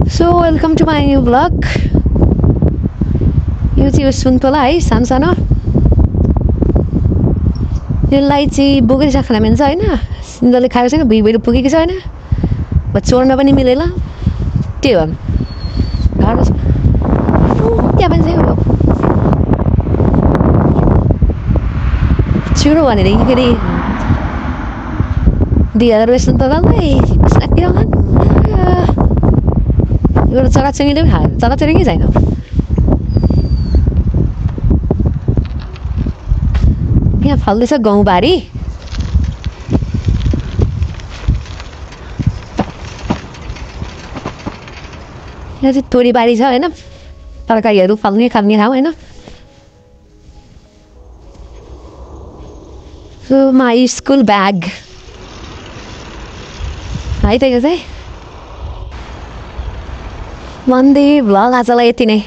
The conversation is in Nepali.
So welcome to my new vlog. यो चाहिँ सुन्तला है सानो सानो यसलाई चाहिँ बोकेर खाना मिल्छ हैन सिन्धुले खाएको छैन भिडियो पुगेको छ हैन चोर्न पनि मिलेला त्यही हो गाह्रो छ त्यहाँ पनि चाहिँ छिटो भनेर फेरि दिएर सुन्तलालाई साकिरहन यो चराचुरुङ्गीले पनि खान्छ चराचुरुङ्गी छैन यहाँ फल्दैछ गहुँबारी यहाँ चाहिँ तोरीबारी छ हैन तरकारीहरू फल्ने खाने ठाउँ हैन सो माई स्कुल ब्याग है त यो चाहिँ भन्दै भ्लग आजलाई यति नै